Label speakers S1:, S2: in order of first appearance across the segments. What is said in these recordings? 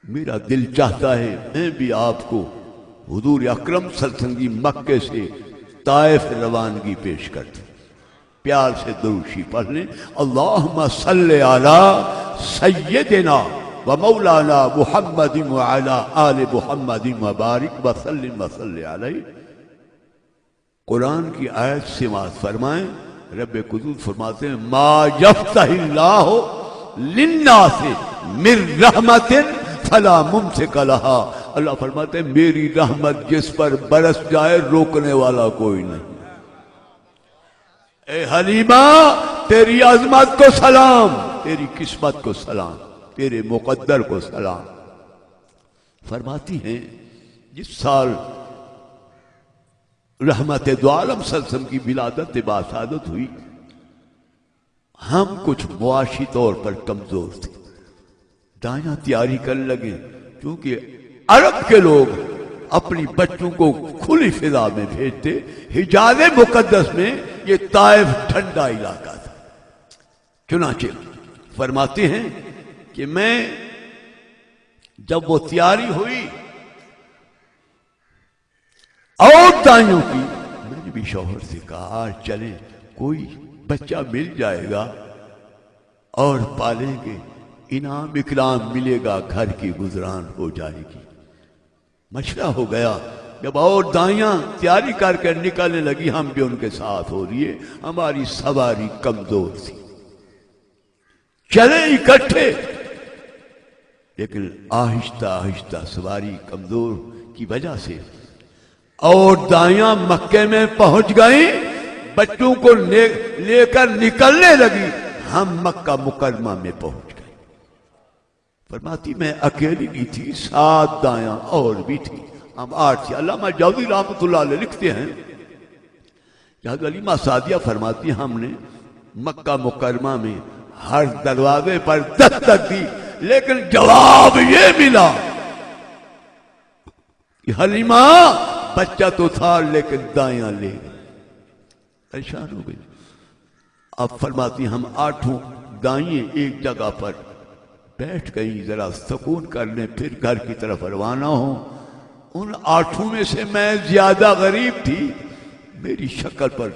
S1: میرا دل چاہتا ہے میں بھی آپ کو حضور اکرم صلی اللہ علیہ وسلم کی مکے سے طائف روانگی پیش کر دوں. پیار سے دروشی پڑھ لیں. اللہم صلی علی سیدنا و مولانا محمد وعلی آل محمد وبارک وسلم وصلی علیہ. قرآن کی آیت سماعت فرمائیں. رب قدوس فرماتے ہیں ما یفتح اللہ للناس من رحمت فلا ممسک لہا. اللہ فرماتے ہیں میری رحمت جس پر برس جائے روکنے والا کوئی نہیں. اے حلیمہ تیری عظمت کو سلام، تیری قسمت کو سلام، تیرے مقدر کو سلام. فرماتی ہیں جس سال رحمت دو عالم صلی اللہ علیہ وسلم کی ولادت باسعادت ہوئی، ہم کچھ معاشی طور پر کمزور تھے. دائیاں تیاری کرنے لگے کیونکہ عرب کے لوگ اپنی بچوں کو کھلی فضا میں بھیجتے. حجاز مقدس میں یہ طائف ٹھنڈا علاقہ تھا. چنانچہ فرماتے ہیں کہ میں جب وہ تیاری ہوئی اور دائیوں کی، میں نے بھی شوہر سے کہا آج چلیں کوئی بچہ مل جائے گا اور پالیں گے، انعام اکرام ملے گا، گھر کی گزران ہو جائے گی. مشورہ ہو گیا. جب اور دائیاں تیاری کر کے نکلنے لگی ہم بھی ان کے ساتھ ہو لیے. ہماری سواری کمزور تھی، چلے اکٹھے لیکن آہستہ آہستہ سواری کمزور کی وجہ سے اور دائیاں مکے میں پہنچ گئیں، بچوں کو لے کر نکلنے لگی. ہم مکہ مکرمہ میں پہنچ گئے. فرماتی میں اکیلی نہیں تھی، 7 دائیاں اور بھی تھی، ہم 8 تھے. علامہ جوزی رحمۃ اللہ علیہ لکھتے ہیں جہاں علیمہ سعدیہ فرماتی ہم نے مکہ مکرمہ میں ہر دروازے پر دستک دی لیکن جواب یہ ملا کہ حلیمہ بچہ تو تھا لیکن دائیاں لے گئے. پریشان ہو گئی. اب فرماتی ہم 8 دائیں ایک جگہ پر بیٹھ گئی ذرا سکون کرنے، پھر گھر کی طرف روانہ ہوں. ان 8 میں سے میں زیادہ غریب تھی، میری شکل پر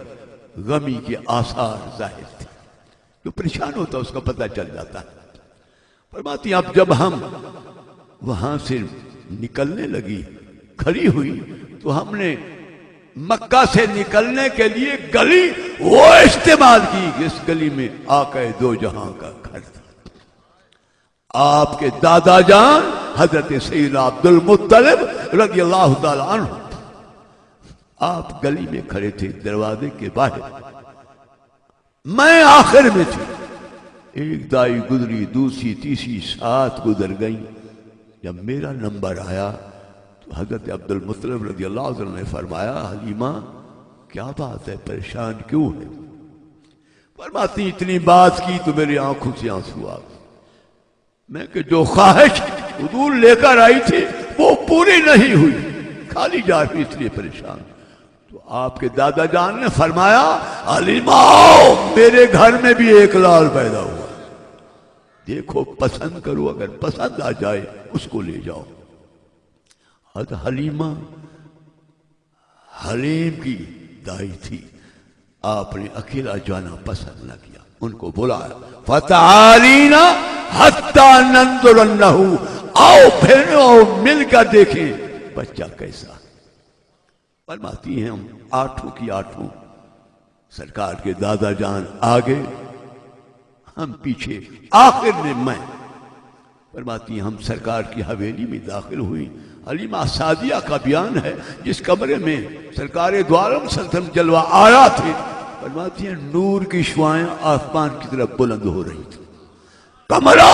S1: غمی کے آثار ظاہر تھے. جو پریشان ہوتا اس کا پتہ چل جاتا ہے. فرماتی اب جب ہم وہاں سے نکلنے لگی، کھڑی ہوئی تو ہم نے مکہ سے نکلنے کے لیے گلی وہ استعمال کی جس گلی میں آقا دو جہاں کا گھر تھا. آپ کے دادا جان حضرت سیدنا عبد المطلب رضی اللہ تعالی عنہ آپ گلی میں کھڑے تھے دروازے کے باہر. میں آخر میں تھی. ایک دائی گزری، دوسری، تیسری، 7 گزر گئیں. جب میرا نمبر آیا تو حضرت عبد المطلب رضی اللہ عنہ نے فرمایا حلیمہ کیا بات ہے، پریشان کیوں ہے؟ فرماتی اتنی بات کی تو میری آنکھوں سے آنسو آ گئے. میں کہ جو خواہش حضور لے کر آئی تھی وہ پوری نہیں ہوئی، کھالی جا رہی، اس لیے پریشان. تو آپ کے دادا جان نے فرمایا حلیمہ آؤ، میرے گھر میں بھی ایک لال پیدا ہوا، دیکھو پسند کرو، اگر پسند آ جائے اس کو لے جاؤ. حضرت حلیمہ حلیم کی دائی تھی، آپ نے اکیلا جانا پسند نہ کیا، ان کو بلایا فتعالینا حتی ننظرنہ، آؤ بہنوں آؤ مل کر دیکھیں بچہ کیسا. فرماتی ہیں ہم 8 کی 8 سرکار کے دادا جان آگے، ہم پیچھے، آخر میں میں. فرماتی ہیں ہم سرکار کی حویلی میں داخل ہوئی. حلیمہ سعدیہ کا بیان ہے جس کمرے میں سرکار دو عالم صلی اللہ علیہ وسلم جلوہ آرا تھے. فرماتی ہیں نور کی شعائیں آسمان کی طرف بلند ہو رہی تھی، کمرہ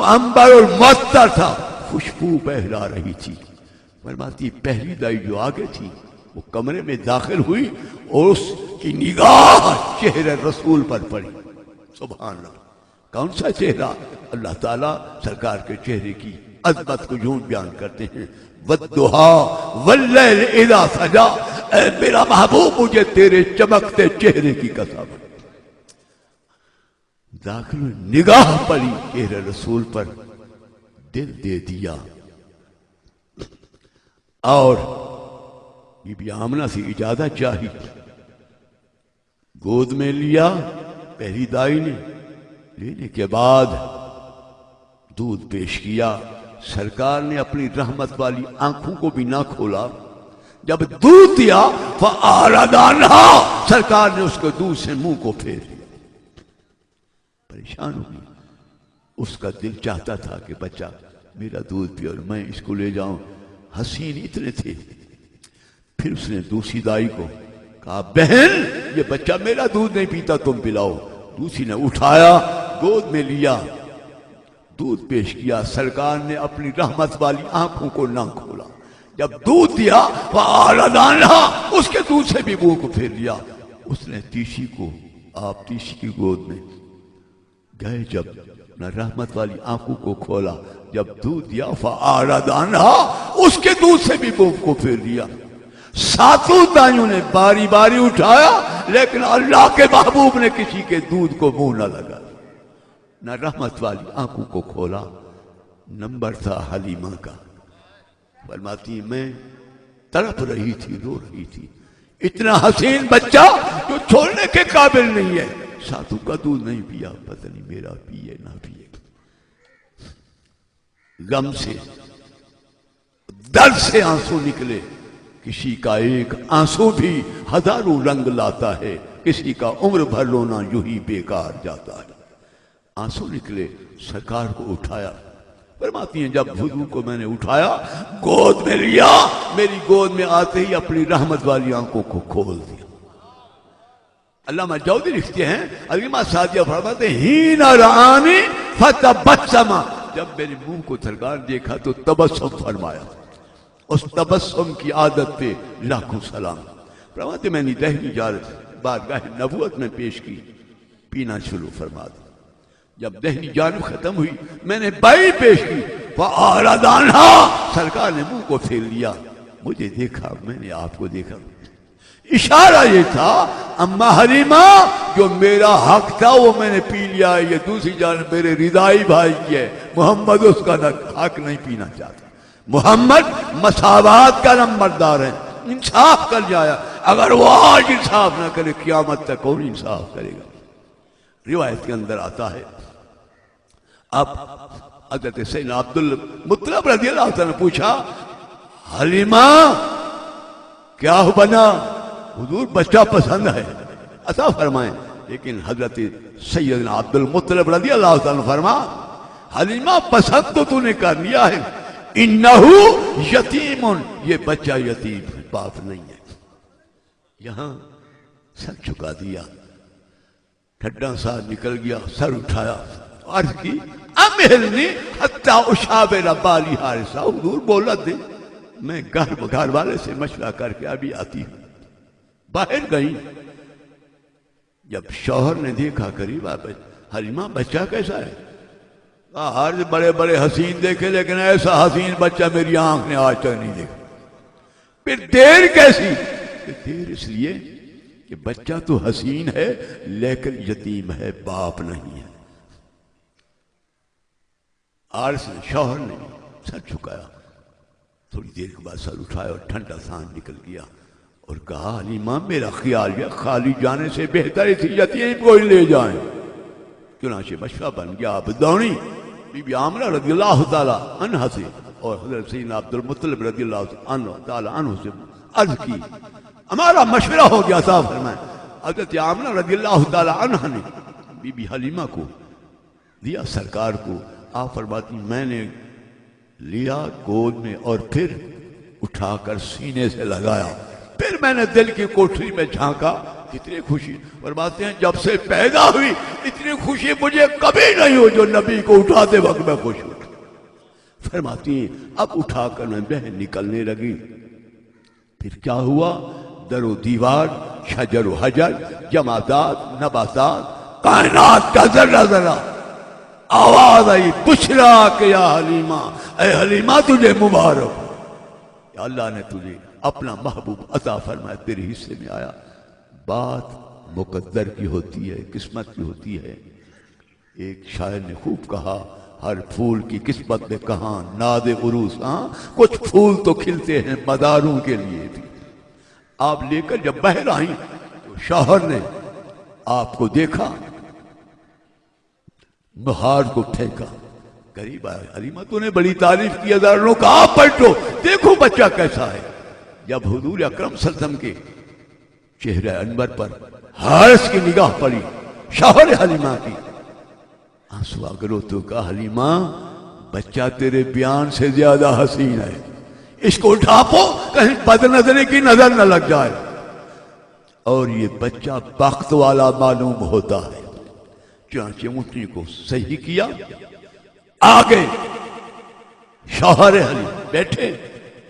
S1: عنبر المعطر تھا، خوشبو بہلا رہی تھی. فرماتی پہلی دائی جو آگے تھی وہ کمرے میں داخل ہوئی اور اس کی نگاہ چہرے رسول پر پڑی. سبحان اللہ، کون سا چہرہ؟ اللہ تعالیٰ سرکار کے چہرے کی عظمت کو یوں بیان کرتے ہیں وَالضُّحَىٰ وَاللَّيْلِ إِذَا سَجَىٰ، اے میرا محبوب مجھے تیرے چمکتے چہرے کی قسم. داخل نگاہ پڑی چہرے رسول پر، دل دے دیا اور بی بی آمنہ سے اجازت چاہی، گود میں لیا پہلی دائی نے، لینے کے بعد دودھ پیش کیا۔ سرکار نے اپنی رحمت والی آنکھوں کو بھی نہ کھولا، جب دودھ دیا فَأَعْرَضَ عَنْهَا، سرکار نے اس کے دودھ سے منہ کو پھیر لیا۔ پریشان ہوئی، اس کا دل چاہتا تھا کہ بچہ میرا دودھ پی اور میں اس کو لے جاؤں، حسین اتنے تھے۔ پھر اس نے دوسری دائی کو کہا بہن یہ بچہ میرا دودھ نہیں پیتا تم پلاؤ۔ دوسری نے اٹھایا، گود میں لیا، دودھ پیش کیا۔ سرکار نے اپنی رحمت والی آنکھوں کو نہ کھولا، جب دودھ دیا فَأَعْرَضَ عَنْهَا، اس کے دودھ سے بھی منہ کو پھیر لیا۔ اس نے تیشی کو، آپ تیشی کی گود میں گئے، جب نہ رحمت والی آنکھوں کو کھولا، جب دودھ دیا فَأَعْرَضَ عَنْهَا، اس کے دودھ سے بھی منہ کو پھیر لیا۔ ساتوں دائیوں نے باری باری اٹھایا، لیکن اللہ کے محبوب نے کسی کے دودھ کو منہ نہ لگا، نہ رحمت والی آنکھوں کو کھولا۔ نمبر تھا حلیمہ کا۔ فرماتی میں تڑپ رہی تھی، رو رہی تھی، اتنا حسین بچہ جو چھوڑنے کے قابل نہیں ہے، ساتوں کا دودھ نہیں پیا، پتہ نہیں میرا پیے نہ پیے۔ غم سے، درد سے آنسو نکلے۔ کسی کا ایک آنسو بھی ہزاروں رنگ لاتا ہے، کسی کا عمر بھر رونا یوں ہی بیکار جاتا ہے۔ آنسو نکلے، سرکار کو اٹھایا۔ فرماتی ہیں جب حضور کو میں نے اٹھایا، گود میں لیا، میری گود میں آتے ہی اپنی رحمت والی آنکھوں کو کھول دیا۔ علامہ جوزی لکھتے ہیں، علیمہ سعدیہ فرماتے ہیں ہین رآنی فتبسم، جب میرے منہ کو سرکار دیکھا تو تبسم فرمایا۔ اس تبسم کی عادت پہ لاکھوں سلام۔ فرماتے میں نے دہلی بارگاہ نبوت میں پیش کی، پینا شروع فرما دیا۔ جب دہلی جانب ختم ہوئی، میں نے بائی پیش کی، فَأَعْرَضَ عَنْهَا، سرکار نے منہ کو پھیر لیا۔ مجھے دیکھا، میں نے آپ کو دیکھا۔ اشارہ یہ تھا اما حلیمہ جو میرا حق تھا وہ میں نے پی لیا، یہ دوسری جانب میرے رضائی بھائی کی ہے، محمد اس کا حق نہیں پینا چاہتا۔ محمد مساوات کا نمبردار ہے، انصاف کر جایا، اگر وہ آج انصاف نہ کرے قیامت تک کون انصاف کرے گا۔ روایت کے اندر آتا ہے، اب حضرت سیدنا عبد المطلب رضی اللہ عنہ نے پوچھا حلیمہ کیا بنا؟ حضور بچہ پسند ہے، عطا فرمائیں۔ لیکن حضرت سیدنا عبد المطلب رضی اللہ عنہ فرما حلیمہ پسند تو نے کر لیا ہے، انہو یتیم، یہ بچہ یتیم ہے، باپ نہیں ہے۔ یہاں سر چکا دیا، ٹھڈا سا نکل گیا، سر اٹھایا، عرض کی امہلنی حتی اشاور بالی حارثہ، حضور بولا دے میں گھر والے سے مشورہ کر کے ابھی آتی ہوں۔ باہر گئی، جب شوہر نے دیکھا قریب حلیمہ بچہ کیسا ہے؟ ہر بڑے بڑے حسین دیکھے لیکن ایسا حسین بچہ میری آنکھ نے آج تک نہیں دیکھا۔ پھر دیر کیسی؟ دیر اس لیے کہ بچہ تو حسین ہے لیکن یتیم ہے، باپ نہیں ہے۔ عارض نے، شوہر نے سر جھکایا، تھوڑی دیر کے بعد سر اٹھایا اور ٹھنڈا سان نکل گیا اور کہا حلیمہ میرا خیال ہے خالی جانے سے بہتر ہے یتیم کو ہی لے جائیں۔ چنانچہ مشورہ بن گیا۔ اب دوڑی بی بی آمنہ رضی اللہ تعالی عنہ سے اور حضرت سیدنا عبد المطلب رضی اللہ تعالی عنہ سے عرض کی، ہمارا مشورہ ہو گیا، صاحب فرمائیں۔ حضرت آمنہ رضی اللہ تعالی عنہ نے بی بی حلیمہ کو دیا، سرکار کو۔ آپ فرماتی میں نے لیا گود میں اور پھر اٹھا کر سینے سے لگایا، پھر میں نے دل کی کوٹھری میں جھانکا، اتنی خوشی فرماتے ہیں جب سے پیدا ہوئی اتنی خوشی مجھے کبھی نہیں ہو جو نبی کو اٹھاتے وقت میں خوش ہوں۔ فرماتی ہیں اب اٹھا کر میں بہن نکلنے لگی، پھر کیا ہوا؟ در و دیوار، شجر و حجر، جمادات، نباتات، کائنات کا ذرہ ذرہ آواز آئی، بشرا کہ یا حلیمہ، اے حلیمہ تجھے مبارک ہو، یا اللہ نے تجھے اپنا محبوب عطا فرمایا، تیرے حصے میں آیا۔ بات مقدر کی ہوتی ہے، قسمت کی ہوتی ہے۔ ایک شاعر نے خوب کہا ہر پھول کی قسمت میں کہاں ناد عروس، ہاں کچھ پھول تو کھلتے ہیں مداروں کے لیے بھی۔ آپ لے کر جب باہر آئیں تو شوہر نے آپ کو دیکھا، مہار کو پھینکا، قریب آیا، حلیمہ تو نے بڑی تعریف کی، ہزاروں کہا آپ پلٹو دیکھو بچہ کیسا ہے۔ جب حضور اکرم صلی اللہ علیہ وسلم کے چہرہ انور پر حارث کی نگاہ پڑی، شوہر حلیمہ کی، آنسو آ گئے تو کہا حلیمہ بچہ تیرے بیان سے زیادہ حسین ہے، اس کو ڈھانپو کہیں بد نظری کی نظر نہ لگ جائے۔ اور یہ بچہ بخت والا معلوم ہوتا ہے۔ چنانچہ اونٹنی کو صحیح کیا، آگے شوہر حلیم بیٹھے،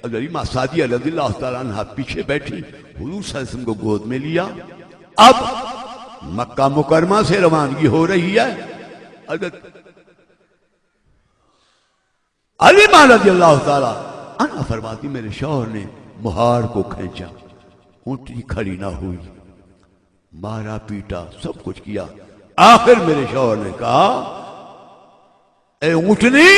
S1: حلیمہ سعدیہ رضی اللہ تعالیٰ عنہ پیچھے بیٹھی، حضور صلی اللہ علیہ وسلم کو گود میں لیا۔ اب مکہ مکرمہ سے روانگی ہو رہی ہے۔ حضرت حلیمہ رضی اللہ تعالیٰ عنہ فرماتی میرے شوہر نے مہار کو کھینچا، اونٹنی کھڑی نہ ہوئی، مارا پیٹا سب کچھ کیا۔ آخر میرے شوہر نے کہا اے اونٹنی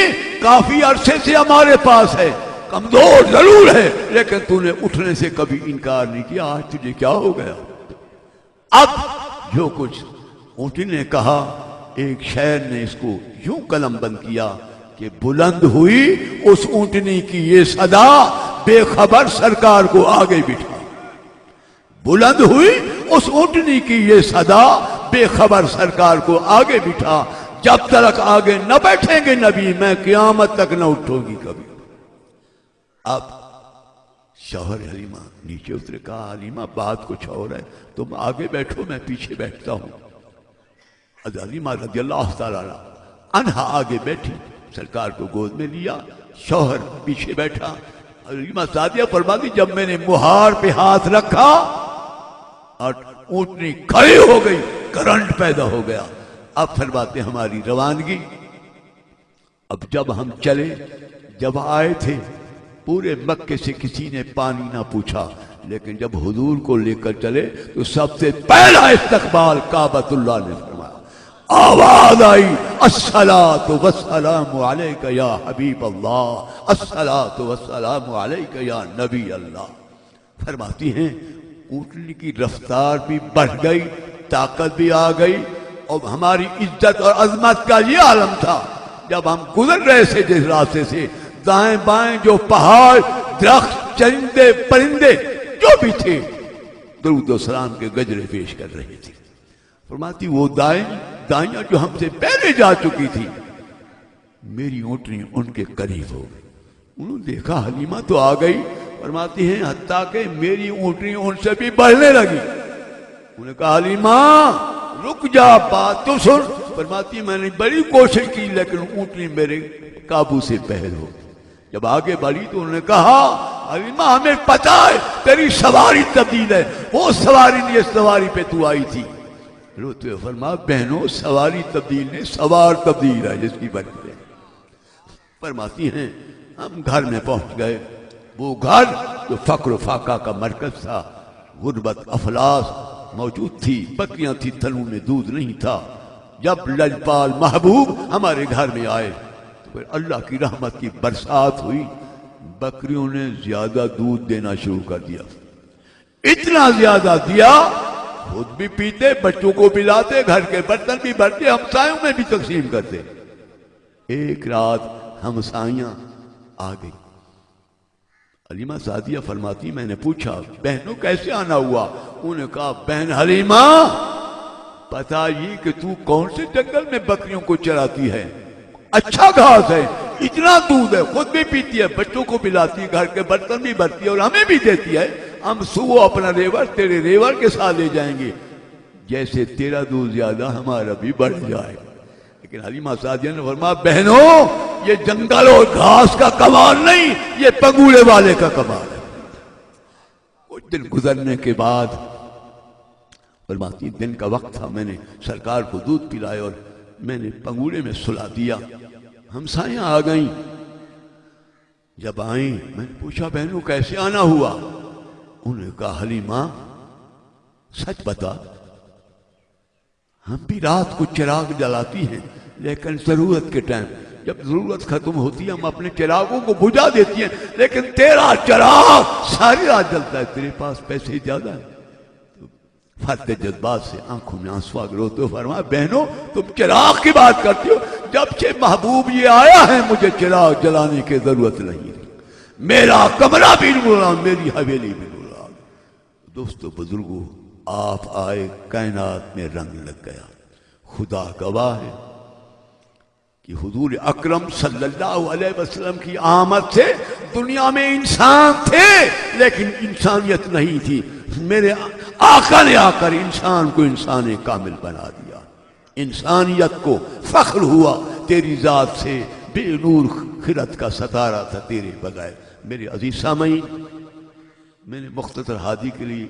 S1: کافی عرصے سے ہمارے پاس ہے، کمزور ضرور ہے لیکن تو نے اٹھنے سے کبھی انکار نہیں کیا، آج تجھے کیا ہو گیا؟ اب جو کچھ اونٹنی نے کہا، ایک شاعر نے اس کو یوں قلم بند کیا کہ بلند ہوئی اس اونٹنی کی یہ صدا، بے خبر سرکار کو آگے بٹھا۔ بلند ہوئی اس اونٹنی کی یہ صدا، بے خبر سرکار کو آگے بٹھا، جب تک آگے نہ بیٹھیں گے نبی میں قیامت تک نہ اٹھوں گی کبھی۔ اب شوہر حلیمہ نیچے اترے، کہا حلیمہ بات کچھ اور ہے، تم آگے بیٹھو میں پیچھے بیٹھتا ہوں۔ حلیمہ رضی اللہ تعالیٰ عنہ آگے بیٹھی، سرکار کو گود میں لیا، شوہر پیچھے بیٹھا۔ حلیمہ سعدیہ فرماتی جب میں نے مہار پہ ہاتھ رکھا اور اونٹنی کھڑی ہو گئی، کرنٹ پیدا ہو گیا۔ اب فرماتے ہماری روانگی، اب جب ہم چلے، جب آئے تھے پورے مکے سے کسی نے پانی نہ پوچھا، لیکن جب حضور کو لے کر چلے تو سب سے پہلا استقبال کعبۃ اللہ نے فرمایا، آواز آئی الصلاۃ والسلام علیک یا حبیب اللہ، الصلاۃ والسلام علیک یا نبی اللہ۔ فرماتی ہیں اونٹنی کی رفتار بھی بڑھ گئی، طاقت بھی آ گئی، اور ہماری عزت اور عظمت کا یہ عالم تھا جب ہم گزر رہے تھے جس راستے سے، دائیں بائیں جو پہاڑ، درخت، چرندے، پرندے جو بھی تھے درود و سلام کے گجرے پیش کر رہے تھے۔ فرماتی وہ دائیاں جو ہم سے پہلے جا چکی تھی، میری اونٹنی ان کے قریب ہو گئی، انہوں نے دیکھا حلیمہ تو آ گئی، فرماتی ہیں حتیٰ کہ میری اونٹنی ان سے بھی بڑھنے لگی۔ انہوں نے کہا حلیمہ رک جا، بات تو سن۔ فرماتی میں نے بڑی کوشش کی لیکن اونٹنی میرے قابو سے باہر ہو گئی۔ جب آگے بڑھی تو انہوں نے کہا حلیمہ ہمیں پتا ہے تیری سواری تبدیل ہے، وہ سواری نہیں اس سواری پہ تو آئی تھی۔ روتے ہوئے فرما بہنوں سواری تبدیل نہیں، سوار تبدیل ہے جس کی برکت ہے۔ فرماتی ہیں ہم گھر میں پہنچ گئے، وہ گھر جو فقر و فاقہ کا مرکز تھا، غربت افلاس موجود تھی، بکریاں تھی تھنوں میں دودھ نہیں تھا۔ جب لجپال محبوب ہمارے گھر میں آئے تو پھر اللہ کی رحمت کی برسات ہوئی، بکریوں نے زیادہ دودھ دینا شروع کر دیا، اتنا زیادہ دیا خود بھی پیتے، بچوں کو پلاتے، گھر کے برتن بھی بھرتے، ہمسایوں میں بھی تقسیم کرتے۔ ایک رات ہمسائیاں آ گئی، حلیمہ سعدیہ فرماتی میں نے پوچھا بہنوں کیسے آنا ہوا؟ انہوں نے کہا بہن حلیمہ پتا یہ کہ تو کون سے جنگل میں بکریوں کو چراتی ہے، اچھا گھاس ہے، اتنا دودھ ہے، خود بھی پیتی ہے، بچوں کو پلاتی ہے، گھر کے برتن بھی بھرتی ہے اور ہمیں بھی دیتی ہے، ہم صبح اپنا ریوڑ تیرے ریوڑ کے ساتھ لے جائیں گے، جیسے تیرا دودھ زیادہ ہمارا بھی بڑھ جائے۔ لیکن حلیمہ سعدیہ نے فرمایا بہنوں یہ جنگل اور گھاس کا کمال نہیں، یہ پنگوڑے والے کا کمال ہے۔ کچھ دن گزرنے کے بعد فرماتی دن کا وقت تھا، میں نے سرکار کو دودھ پلایا اور میں نے پنگوڑے میں سلا دیا، ہمسایاں آ گئیں، جب آئیں میں نے پوچھا بہنوں کیسے آنا ہوا؟ انہوں نے کہا حلیمہ سچ بتا ہم بھی رات کو چراغ جلاتی ہیں لیکن ضرورت کے ٹائم جب ضرورت ختم ہوتی ہے ہم اپنے چراغوں کو بجھا دیتی ہیں، لیکن تیرا چراغ ساری رات جلتا ہے، تیرے پاس پیسے زیادہ ہیں۔ فرد جذبات سے آنکھوں میں آنسو آ گئے، روتے فرمایا بہنوں تم چراغ کی بات کرتی ہو، جب سے محبوب یہ آیا ہے مجھے چراغ جلانے کی ضرورت نہیں، میرا کمرہ بھی نوران، میری حویلی بھی نوران۔ دوستو بزرگو، آپ آئے کائنات میں رنگ لگ گیا۔ خدا گواہ ہے کہ حضور اکرم صلی اللہ علیہ وسلم کی آمد سے دنیا میں انسان تھے لیکن انسانیت نہیں تھی، میرے آقا نے آ کر انسان کو انسان کامل بنا دیا، انسانیت کو فخر ہوا تیری ذات سے، بے نور خرد کا ستارہ تھا تیرے بغیر۔ میرے عزیز سامعین، میں نے مختصر حاضری کے لیے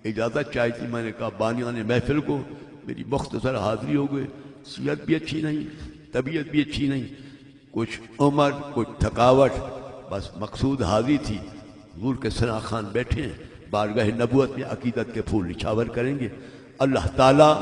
S1: اجازت چاہی تھی، میں نے کہا بانیان محفل کو میری مختصر حاضری ہو گئے، صحت بھی اچھی نہیں، طبیعت بھی اچھی نہیں، کچھ عمر کچھ تھکاوٹ، بس مقصود حاضری تھی۔ حضور کے ثنا خان بیٹھے ہیں، بارگاہ نبوت میں عقیدت کے پھول نچھاور کریں گے۔ اللہ تعالیٰ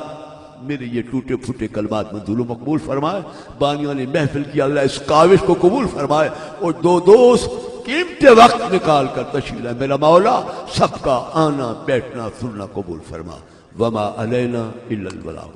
S1: میرے یہ ٹوٹے پھوٹے کلمات منظور و مقبول فرمائے، بانیان محفل کی اللہ اس کاوش کو قبول فرمائے، اور دو دوست قیمتی وقت نکال کر تشریف لائے، میرا مولا سب کا آنا بیٹھنا سننا قبول فرما۔ وما علینا الا البلاغ۔